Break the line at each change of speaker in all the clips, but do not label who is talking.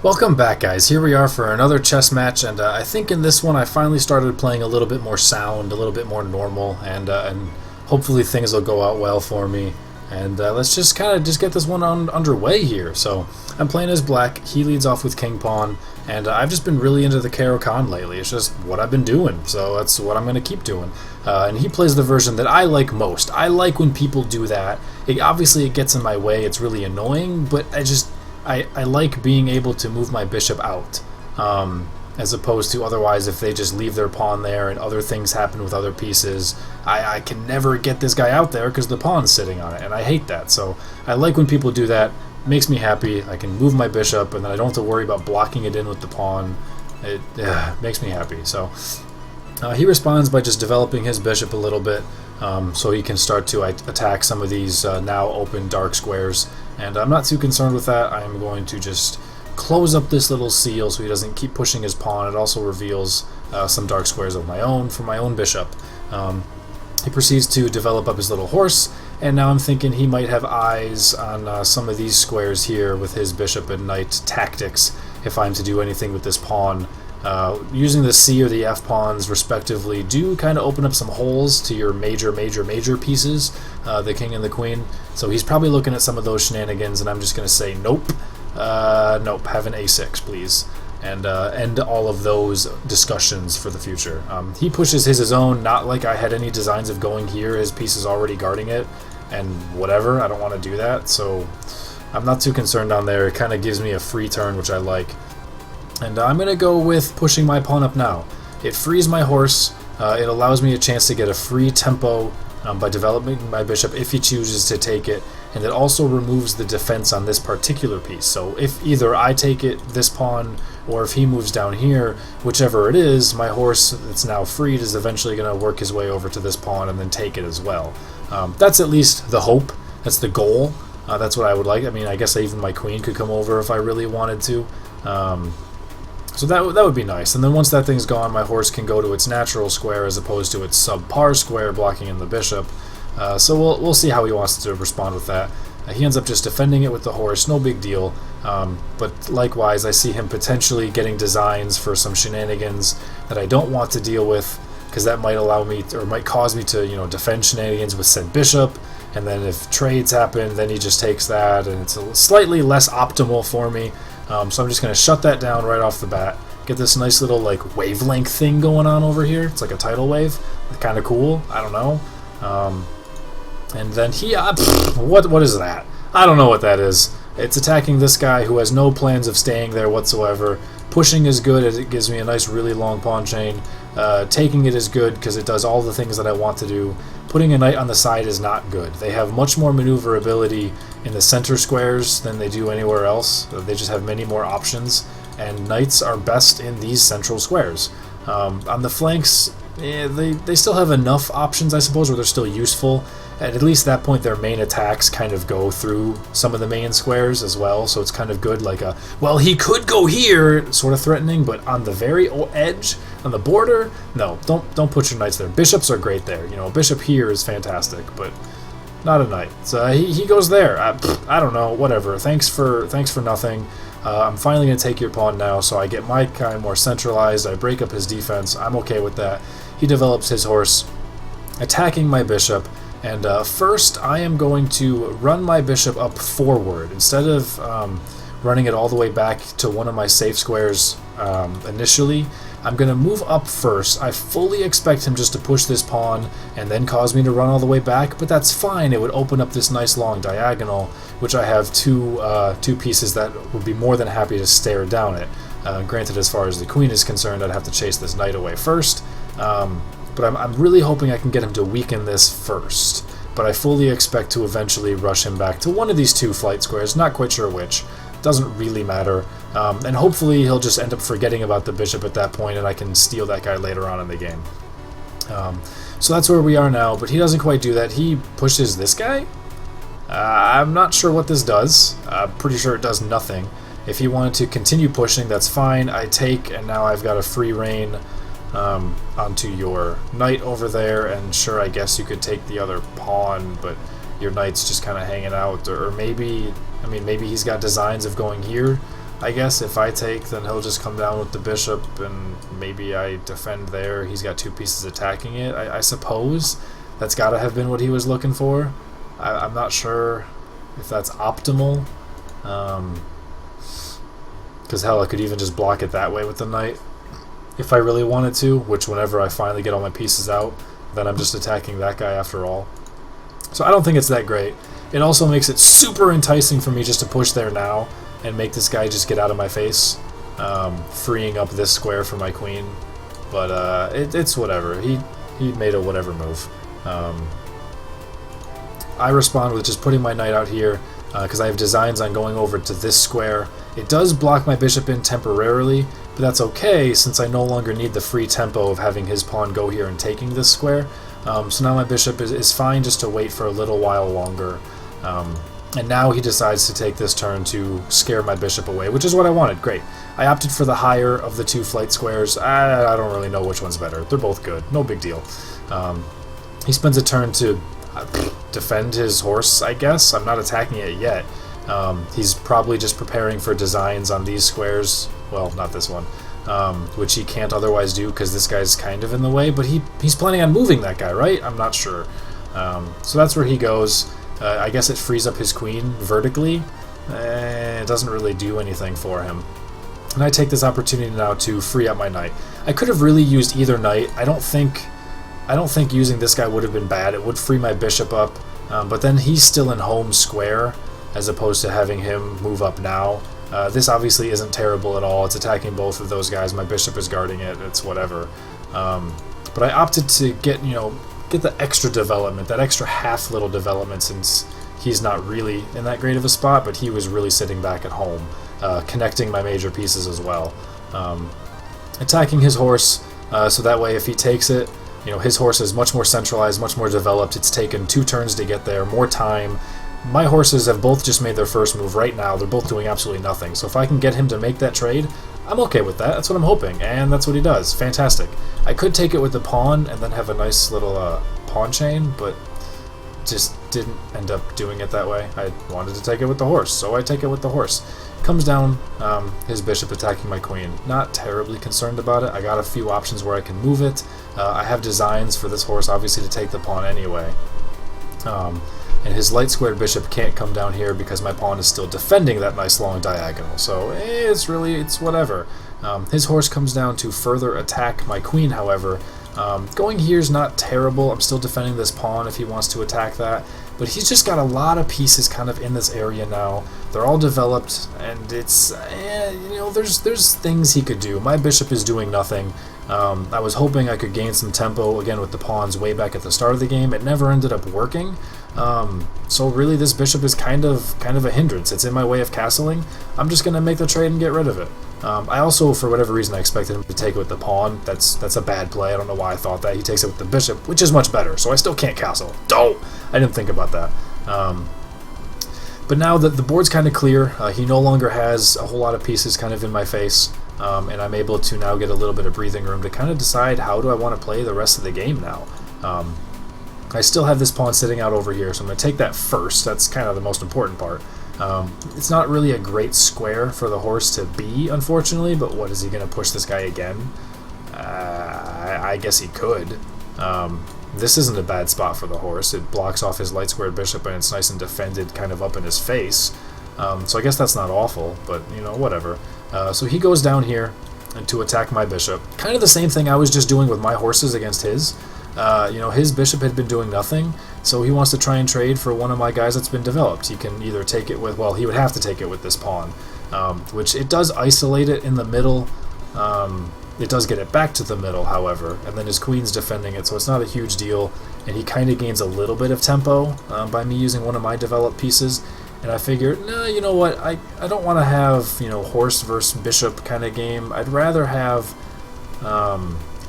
Welcome back, guys. Here we are for another chess match, and I think in this one I finally started playing a little bit more sound, a little bit more normal, and hopefully things will go out well for me. And let's just kind of get this one underway here. So I'm playing as black. He leads off with king pawn, and I've just been really into the Caro Kann lately. It's just what I've been doing, so that's what I'm going to keep doing. And he plays the version that I like most. I like when people do that. Obviously, it gets in my way. It's really annoying, but I like being able to move my bishop out, as opposed to otherwise if they just leave their pawn there and other things happen with other pieces. I can never get this guy out there because the pawn's sitting on it, and I hate that. So I like when people do that. It makes me happy. I can move my bishop, and then I don't have to worry about blocking it in with the pawn. It makes me happy. So he responds by just developing his bishop a little bit, so he can start to attack some of these now open dark squares. And I'm not too concerned with that. I'm going to just close up this little seal so he doesn't keep pushing his pawn. It also reveals some dark squares of my own for my own bishop. He proceeds to develop up his little horse, and now I'm thinking he might have eyes on some of these squares here with his bishop and knight tactics if I'm to do anything with this pawn. Using the C or the F pawns respectively do kind of open up some holes to your major pieces, the king and the queen. So he's probably looking at some of those shenanigans, and I'm just going to say nope. Nope, have an A6 please, and end all of those discussions for the future. He pushes his own, not like I had any designs of going here. His piece is already guarding it, and whatever, I don't want to do that, so I'm not too concerned on there. It kind of gives me a free turn, which I like. And I'm going to go with pushing my pawn up now. It frees my horse. It allows me a chance to get a free tempo by developing my bishop if he chooses to take it. And it also removes the defense on this particular piece. So if either I take it, this pawn, or if he moves down here, whichever it is, my horse that's now freed is eventually going to work his way over to this pawn and then take it as well. That's at least the hope. That's the goal. That's what I would like. I mean, I guess even my queen could come over if I really wanted to. So that would be nice. And then once that thing's gone, my horse can go to its natural square as opposed to its subpar square blocking in the bishop. So we'll see how he wants to respond with that. He ends up just defending it with the horse, no big deal. But likewise, I see him potentially getting designs for some shenanigans that I don't want to deal with, because that might allow me, or might cause me to, defend shenanigans with said bishop. And then if trades happen, then he just takes that, and it's slightly less optimal for me. So I'm just going to shut that down right off the bat. Get this nice little wavelength thing going on over here. It's like a tidal wave. Kind of cool. I don't know. And then he... what is that? I don't know what that is. It's attacking this guy who has no plans of staying there whatsoever. Pushing is good. It gives me a nice really long pawn chain. Taking it is good because it does all the things that I want to do. Putting a knight on the side is not good. They have much more maneuverability in the center squares than they do anywhere else. They just have many more options, and knights are best in these central squares. On the flanks, they still have enough options, I suppose, where they're still useful. At least at that point, their main attacks kind of go through some of the main squares as well, so it's kind of good, like a, well, he could go here, sort of threatening, but on the very edge, on the border, no, don't put your knights there. Bishops are great there. A bishop here is fantastic, but not a knight. So he goes there. I don't know, whatever. Thanks for nothing. I'm finally going to take your pawn now, so I get my kind more centralized. I break up his defense. I'm okay with that. He develops his horse, attacking my bishop. And first, I am going to run my bishop up forward. Instead of running it all the way back to one of my safe squares initially, I'm going to move up first. I fully expect him just to push this pawn and then cause me to run all the way back, but that's fine. It would open up this nice long diagonal, which I have two pieces that would be more than happy to stare down it. Granted, as far as the queen is concerned, I'd have to chase this knight away first. But I'm really hoping I can get him to weaken this first. But I fully expect to eventually rush him back to one of these two flight squares, not quite sure which. Doesn't really matter. And hopefully he'll just end up forgetting about the bishop at that point, and I can steal that guy later on in the game. So that's where we are now, but he doesn't quite do that. He pushes this guy? I'm not sure what this does. I'm pretty sure it does nothing. If he wanted to continue pushing, that's fine. I take, and now I've got a free reign onto your knight over there, and sure, I guess you could take the other pawn, but your knight's just kind of hanging out, or maybe, maybe he's got designs of going here. I guess if I take, then he'll just come down with the bishop, and maybe I defend there. He's got 2 pieces attacking it. I suppose that's got to have been what he was looking for. I'm not sure if that's optimal. Because hell, I could even just block it that way with the knight if I really wanted to, which whenever I finally get all my pieces out, then I'm just attacking that guy after all. So I don't think it's that great. It also makes it super enticing for me just to push there now and make this guy just get out of my face, freeing up this square for my queen. But it's whatever. He made a whatever move. I respond with just putting my knight out here because I have designs on going over to this square. It does block my bishop in temporarily, but that's okay since I no longer need the free tempo of having his pawn go here and taking this square. So now my bishop is fine just to wait for a little while longer. And now he decides to take this turn to scare my bishop away, which is what I wanted. Great. I opted for the higher of the 2 flight squares. I don't really know which one's better. They're both good. No big deal. He spends a turn to defend his horse, I guess. I'm not attacking it yet. He's probably just preparing for designs on these squares. Well, not this one. Which he can't otherwise do because this guy's kind of in the way. But he's planning on moving that guy, right? I'm not sure. So that's where he goes. I guess it frees up his queen vertically. It doesn't really do anything for him. And I take this opportunity now to free up my knight. I could have really used either knight. I don't think using this guy would have been bad. It would free my bishop up, but then he's still in home square as opposed to having him move up now. This obviously isn't terrible at all. It's attacking both of those guys. My bishop is guarding it. It's whatever. But I opted to get the extra development, that extra half little development, since he's not really in that great of a spot, but he was really sitting back at home, connecting my major pieces as well. Attacking his horse, so that way if he takes it, his horse is much more centralized, much more developed. It's taken 2 turns to get there, more time. My horses have both just made their first move right now. They're both doing absolutely nothing. So if I can get him to make that trade, I'm okay with that. That's what I'm hoping, and that's what he does. Fantastic. I could take it with the pawn and then have a nice little pawn chain, but just didn't end up doing it that way. I wanted to take it with the horse, so I take it with the horse. Comes down, his bishop attacking my queen. Not terribly concerned about it. I got a few options where I can move it. I have designs for this horse, obviously, to take the pawn anyway. And his light squared bishop can't come down here because my pawn is still defending that nice long diagonal. So it's whatever. His horse comes down to further attack my queen, however. Going here is not terrible. I'm still defending this pawn if he wants to attack that. But he's just got a lot of pieces kind of in this area now. They're all developed, and it's, there's things he could do. My bishop is doing nothing. I was hoping I could gain some tempo, again, with the pawns way back at the start of the game. It never ended up working. So really this bishop is kind of a hindrance. It's in my way of castling. I'm just going to make the trade and get rid of it. I also, for whatever reason, I expected him to take it with the pawn. That's a bad play. I don't know why I thought that. He takes it with the bishop, which is much better, so I still can't castle. Don't! I didn't think about that. But now that the board's kind of clear, he no longer has a whole lot of pieces kind of in my face, and I'm able to now get a little bit of breathing room to kind of decide how do I want to play the rest of the game now. I still have this pawn sitting out over here, so I'm going to take that first. That's kind of the most important part. It's not really a great square for the horse to be, unfortunately, but what, is he going to push this guy again? I guess he could. This isn't a bad spot for the horse. It blocks off his light squared bishop, and it's nice and defended kind of up in his face. So I guess that's not awful, but, whatever. So he goes down here and to attack my bishop. Kind of the same thing I was just doing with my horses against his. His bishop had been doing nothing, so he wants to try and trade for one of my guys that's been developed. He can either take it with, well, he would have to take it with this pawn, which it does isolate it in the middle. It does get it back to the middle, however, and then his queen's defending it, so it's not a huge deal, and he kind of gains a little bit of tempo by me using one of my developed pieces. And I figured, no, you know what, I don't want to have, horse versus bishop kind of game. I'd rather have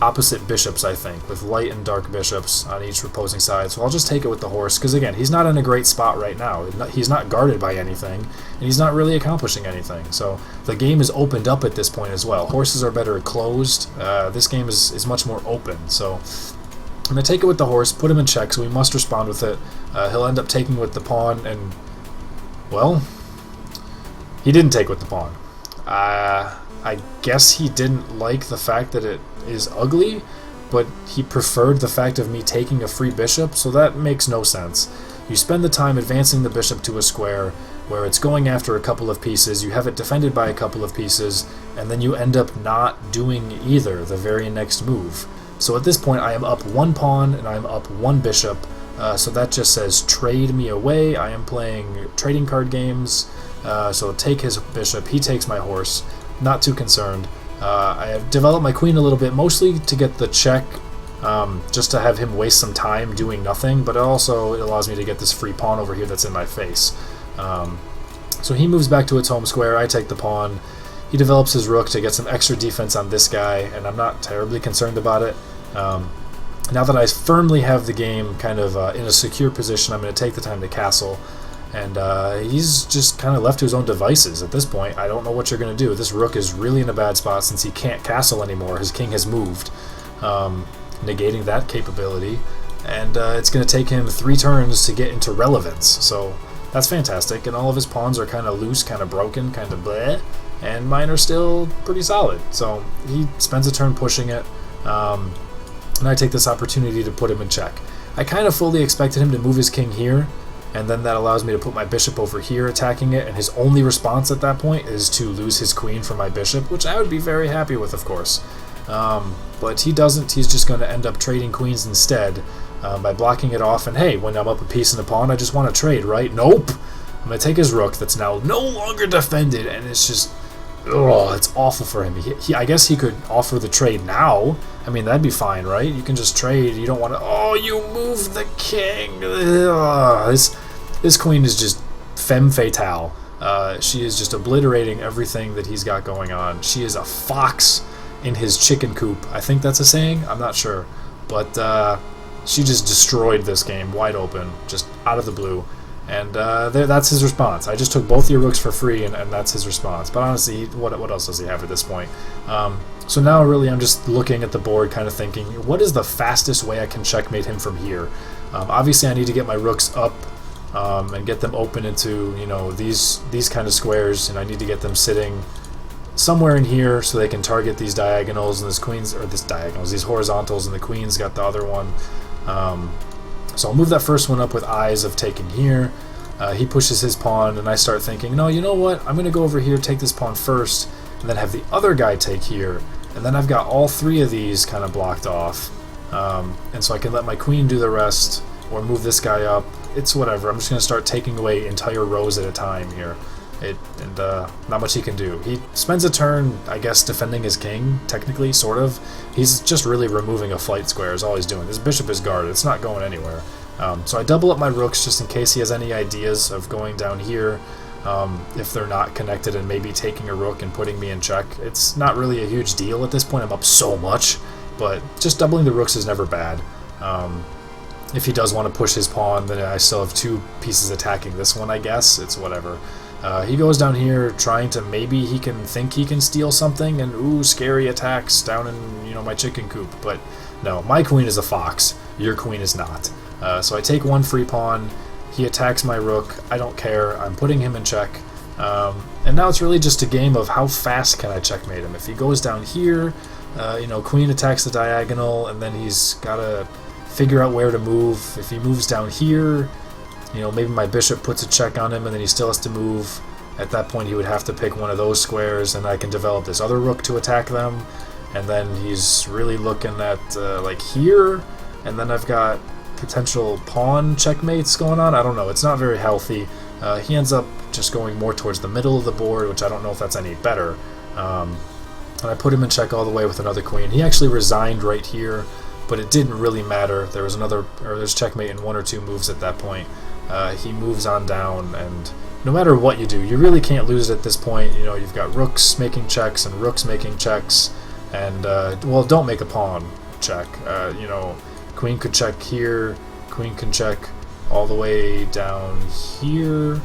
opposite bishops, I think, with light and dark bishops on each opposing side. So I'll just take it with the horse, because again, he's not in a great spot right now. He's not guarded by anything, and he's not really accomplishing anything. So the game is opened up at this point as well. Horses are better closed. This game is much more open. So I'm going to take it with the horse, put him in check, so we must respond with it. He'll end up taking with the pawn, and, well, he didn't take with the pawn. I guess he didn't like the fact that it is ugly, but he preferred the fact of me taking a free bishop, so that makes no sense. You spend the time advancing the bishop to a square where it's going after a couple of pieces, you have it defended by a couple of pieces, and then you end up not doing either the very next move. So at this point I am up one pawn and I am up one bishop, so that just says trade me away. I am playing trading card games, so take his bishop, he takes my horse, not too concerned. I have developed my queen a little bit, mostly to get the check, just to have him waste some time doing nothing, but also it allows me to get this free pawn over here that's in my face. So he moves back to its home square, I take the pawn, he develops his rook to get some extra defense on this guy, and I'm not terribly concerned about it. Now that I firmly have the game kind of in a secure position, I'm going to take the time to castle, and he's just kind of left to his own devices at this point. I don't know what you're going to do. This rook is really in a bad spot since he can't castle anymore. His king has moved, negating that capability, and it's going to take him 3 turns to get into relevance, so that's fantastic. And all of his pawns are kind of loose, kind of broken, kind of bleh, and mine are still pretty solid. So he spends a turn pushing it, and I take this opportunity to put him in check. I kind of fully expected him to move his king here, and then that allows me to put my bishop over here attacking it, and his only response at that point is to lose his queen for my bishop, which I would be very happy with, of course. But he doesn't. He's just going to end up trading queens instead by blocking it off, and hey, when I'm up a piece and a pawn, I just want to trade, right? Nope! I'm going to take his rook that's now no longer defended, and it's just... oh, it's awful for him. I guess he could offer the trade now. I mean, that'd be fine, right? You can just trade. You don't want to... oh, you moved the king! Ugh, this queen is just femme fatale. She is just obliterating everything that he's got going on. She is a fox in his chicken coop. I think that's a saying. I'm not sure. But she just destroyed this game wide open, just out of the blue. And that's his response. I just took both your rooks for free, and that's his response. But honestly, what else does he have at this point? So now really I'm just looking at the board, kind of thinking, what is the fastest way I can checkmate him from here? Obviously I need to get my rooks up and get them open into, you know, these kind of squares, and I need to get them sitting somewhere in here so they can target these diagonals and these horizontals, and the queen's got the other one. So I'll move that first one up with eyes of taking here. He pushes his pawn, and I start thinking, no, you know what? I'm going to go over here, take this pawn first, and then have the other guy take here. And then I've got all 3 of these kind of blocked off. And so I can let my queen do the rest, or move this guy up. It's whatever. I'm just going to start taking away entire rows at a time here. Not much he can do. He spends a turn, I guess, defending his king, technically, sort of. He's just really removing a flight square is all he's doing. This bishop is guarded. It's not going anywhere. So I double up my rooks just in case he has any ideas of going down here, if they're not connected, and maybe taking a rook and putting me in check. It's not really a huge deal at this point. I'm up so much, but just doubling the rooks is never bad. If he does want to push his pawn, then I still have 2 pieces attacking this one, I guess. It's whatever. He goes down here trying to, maybe he can think he can steal something, and ooh, scary attacks down in, you know, my chicken coop. But no, my queen is a fox. Your queen is not. So I take 1 free pawn. He attacks my rook. I don't care. I'm putting him in check. And now it's really just a game of how fast can I checkmate him. If he goes down here, you know, queen attacks the diagonal, and then he's got to figure out where to move. If he moves down here, you know, maybe my bishop puts a check on him, and then he still has to move. At that point, he would have to pick one of those squares, and I can develop this other rook to attack them. And then he's really looking at, like, here, and then I've got potential pawn checkmates going on. I don't know. It's not very healthy. He ends up just going more towards the middle of the board, which I don't know if that's any better. And I put him in check all the way with another queen. He actually resigned right here, but it didn't really matter. There's checkmate in 1 or 2 moves at that point. He moves on down, and no matter what you do, you really can't lose at this point. You know, you've got rooks making checks and rooks making checks, and well, don't make a pawn check. You know, queen could check here, queen can check all the way down here,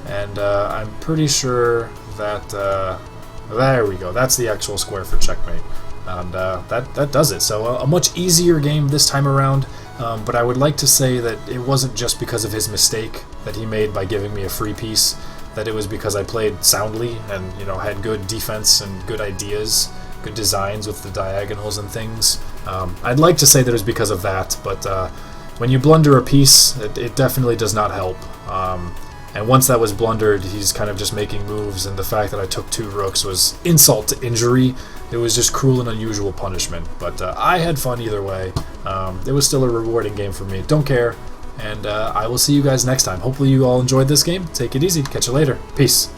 and I'm pretty sure that there we go. That's the actual square for checkmate, and that does it. So a much easier game this time around. But I would like to say that it wasn't just because of his mistake that he made by giving me a free piece. that it was because I played soundly and, you know, had good defense and good ideas, good designs with the diagonals and things. I'd like to say that it was because of that, but when you blunder a piece, it definitely does not help. And once that was blundered, he's kind of just making moves, and the fact that I took 2 rooks was insult to injury. It was just cruel and unusual punishment, but I had fun either way. It was still a rewarding game for me. Don't care, and I will see you guys next time. Hopefully you all enjoyed this game. Take it easy. Catch you later. Peace.